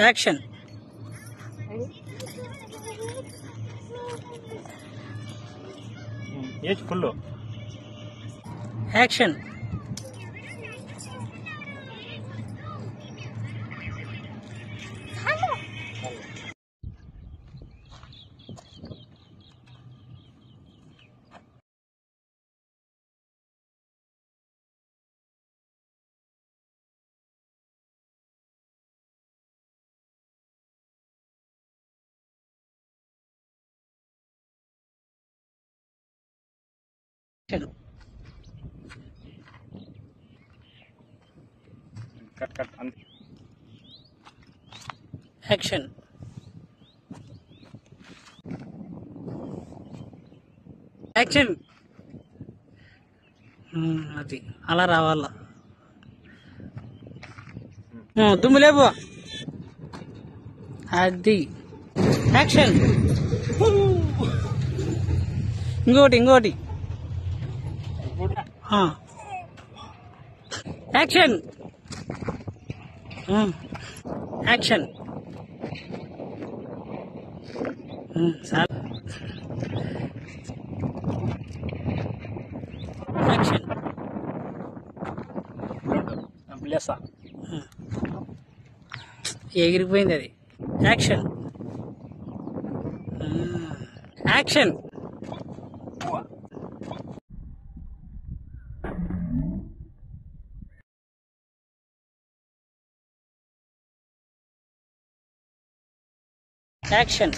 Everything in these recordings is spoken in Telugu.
Action. Age full. Action. Cut cut అంతే. యాక్షన్. యాక్షన్. అది అలా రావాల. దుమ్ము లేవు. అది యాక్షన్. ఇంకోటి యాక్షన్. యాక్షన్. Sir action. ప్లేసా ఎగిరిపోయింది అది. యాక్షన్. యాక్షన్. యాక్షన్.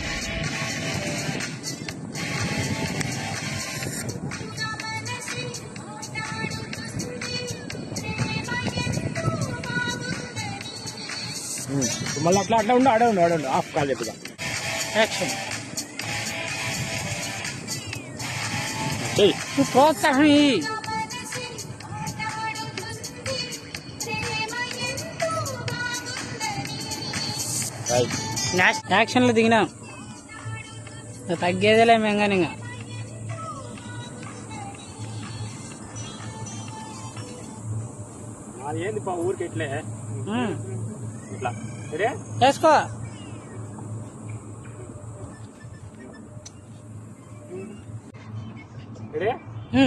మళ్ళీ అట్లా ఉండు. ఆడండి ఆఫ్ కాల్ చెప్పుగా. యాక్షన్. చెయ్యి. నువ్వు ప్రోత్సాహం ఇయ్యి. యాక్షన్లో దిగినాం. తగ్గేదేలే మెంగాని. ఏంది ఊరికి ఇట్లే ఇట్లా వేసుకో.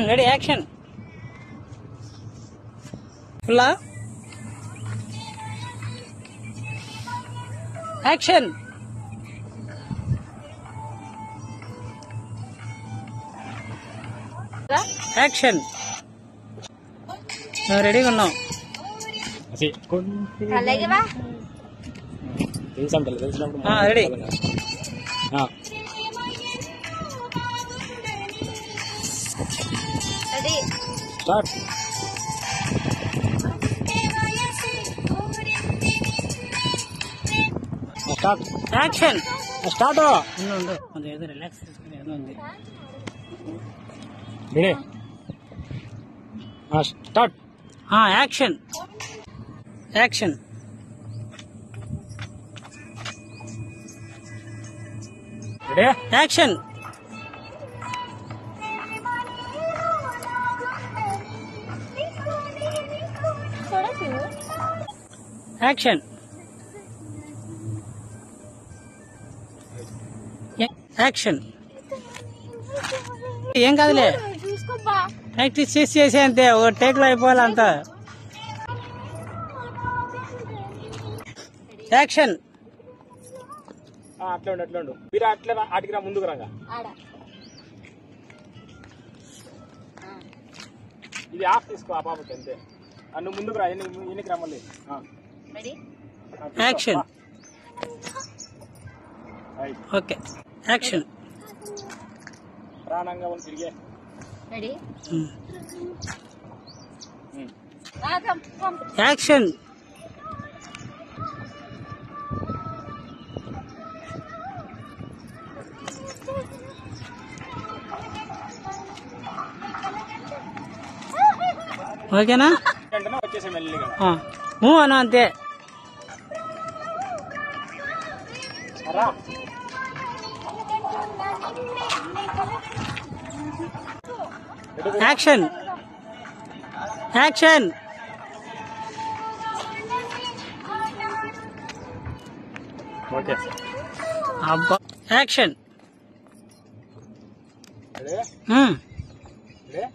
రెడీ. యాక్షన్. ఫుల్లా. యాక్షన్. యాక్షన్. రెడీగా ఉన్నావు. తెలిసినప్పుడు ready. Start. Start. Action. Start. ఉండు కొంచెం ఏదో రిలాక్స్ చేసుకుని ఏదో ఉంది. Start. Action. Action. Action. Action. Action. ఏం కాదులే, ప్రాక్టీస్ చేసి అంతే. ఒక టేక్ లో అయిపోవాలి అంతా. యాక్షన్. అట్లా ఉండు. మీరు అట్లా ఆటికి రా, ముందుకు రాగా. ఇది ఆఫ్ తీసుకో ఆ పాపకి అంతే. నువ్వు ముందుకు రా, ఎన్నికి రా మళ్ళీ. యాక్షన్. ఓకే. యాక్షన్. ప్రాణంగా ఉంది తిరిగే. యాక్షన్. ఓకేనా? వచ్చేసే మెల్లిగా. అను అంతే. యాక్షన్. యాక్షన్. ఓకే అబ్బా యాక్షన్ రెడీ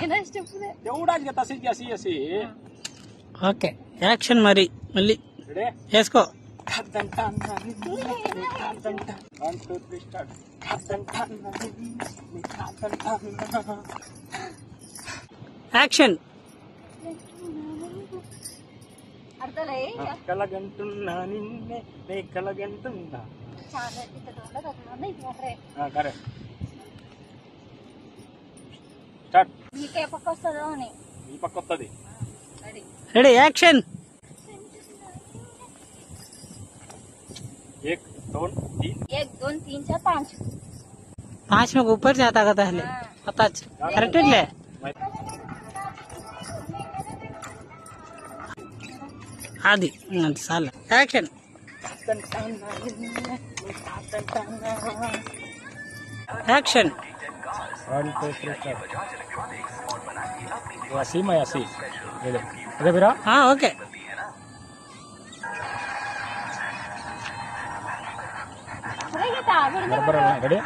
రెడీ ఎవడానికి తసి చేసి చేసి ఓకే యాక్షన్ మరి మళ్ళీ రెడీ వేసుకో యాక్షన్ కలగంటున్నా నిన్నే నే కలగంటున్నా కరెక్ట్ స్టార్ట్ ఈ పక్క వస్తుంది రెడీ యాక్షన్ एक दोन तीन 1 2 3 4 5 5 में ऊपर जाता का पहले पता करेक्ट है आदि साल एक्शन एक्शन 1 2 3 स्टार्ट ऐसी मैं ऐसी रेडी अरे बेरा हाँ ओके बराबर रेडी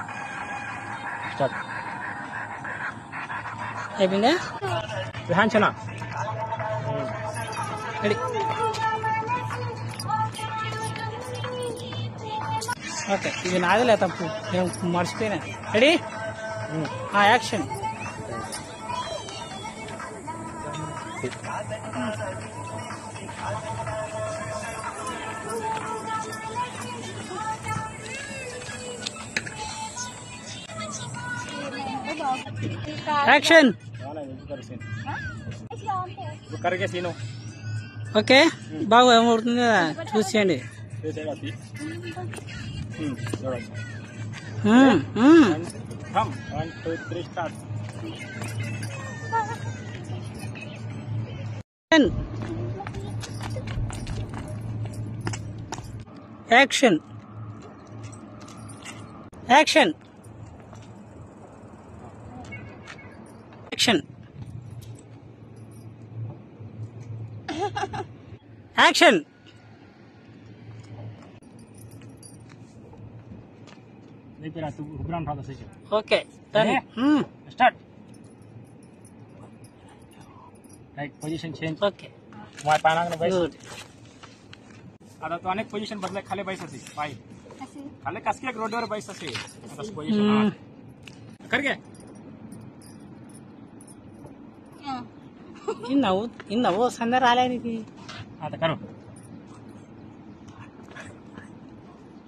स्टार्ट అయిపోయిందా ध्यान चना రెడీ ఓకే ఇది నాదిలే తప్పు నేను మర్చిపోయినా రెడీ యాక్షన్ యాక్షన్ करके सीनो ఓకే బాబు ఏమవుతుంది కదా చూసేయండి हम 1 2 3 start action action action action नहीं पेरा तू उबरान था से okay done start right position change okay my पाना ने बैठ గుడ్ आता तो अनेक पोजीशन बदले खाली बैठ असे पाय खाली कसके एक रोडवर बैठ असे आता पोजीशन करके ఇన్నవు సంద రాలే నీకు आता करो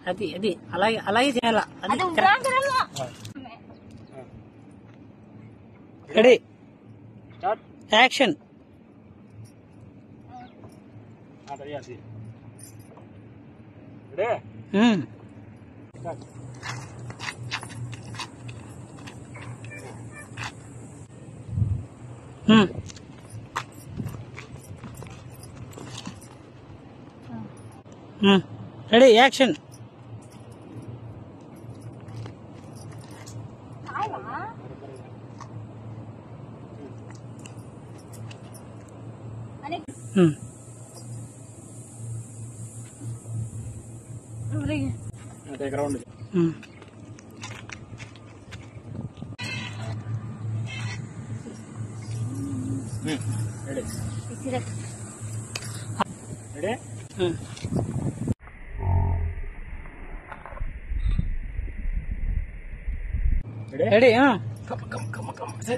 అది అది అలాగే అలాగే చేయాలా అది రెడీ स्टार्ट యాక్షన్ आता ये असे रेडी स्टार्ट రెడీ యాక్షన్ आता एक round ready ready ready come say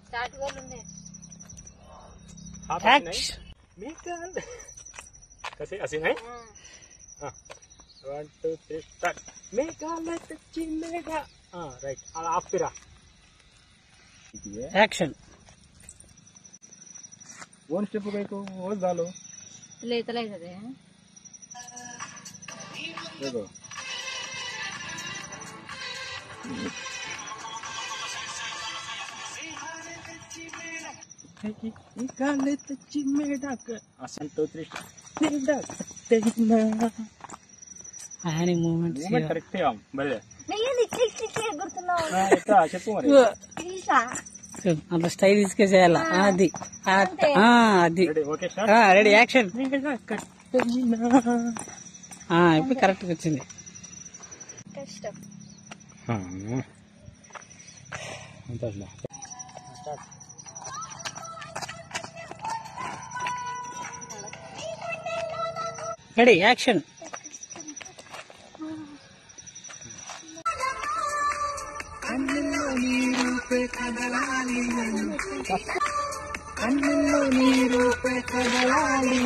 start వెళ్ళండి हाथ नहीं निकाल कैसे ऐसे नहीं हां 1 2 3 स्टार्ट निकाल चिमेगा हां राइट आप फिरा యాక్షన్ वन स्टेप गई को वो झालो లేతలేదే देखो निकाले चिमेगा असन तो 3 ఆయన మూమెంట్స్ मूवमेंट करेक्ट है हम बड़े నేను క్లిక్ క్లిక్ గుర్తున్నావు हां इतना చెప్పు మరి ప్లీజ్ అట్లా స్టైలిష్ గా చేయాల అది అది ready okay start ready action ఇప్పుడు కరెక్ట్ గా వచ్చింది కష్టం. అంతా స్టార్ట్ రెడీ యాక్షన్ కన్నుల్లో నీరు కదలాలి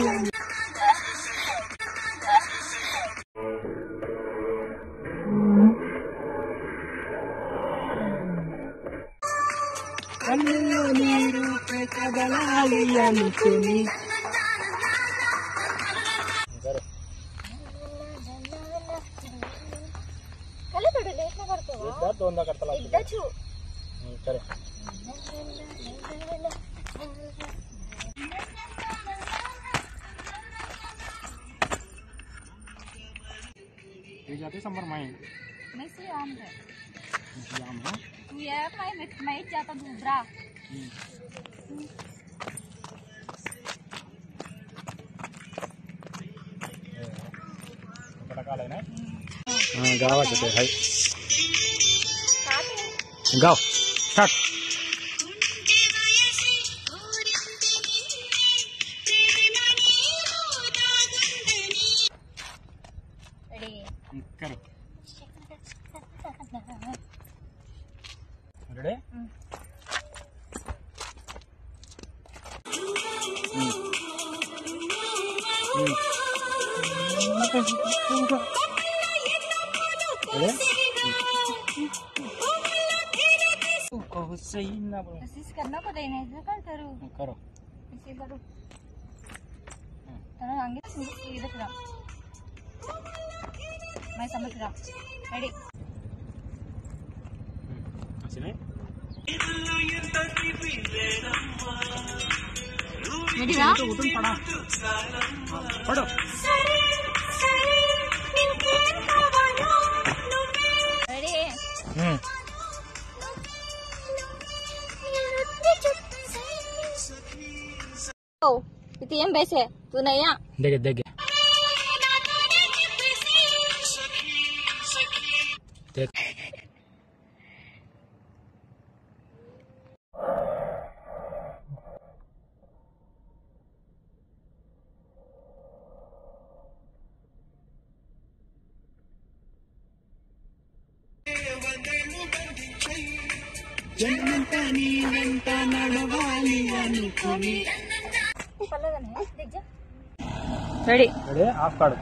కన్నుల్లో నీరు కదలాలి అనుకుని కలపడు లేట్లా పడుకోవా దోందా కడతలా ఇద్దచ్చు సరే ये जाते समर में मैं से आम है जाम है तू ये मैं जाता दूसरा बड़ा काला है ना हां गावा चलते है गाओ स्टार्ट रेडी करो रेडी सही ना बोलो कोशिश करना को देने से कर करो करो इसे करो तरह आगे इधर पूरा मैं समझ रहा रेडी ऐसे नहीं रेडी रा तुम पढ़ो ready itu yang biasa tu naya देखे देखे देख జన్మంతా నీ వెంట నడవాలి అనుకుని रेडी రెడీ ఆఫ్ కాడు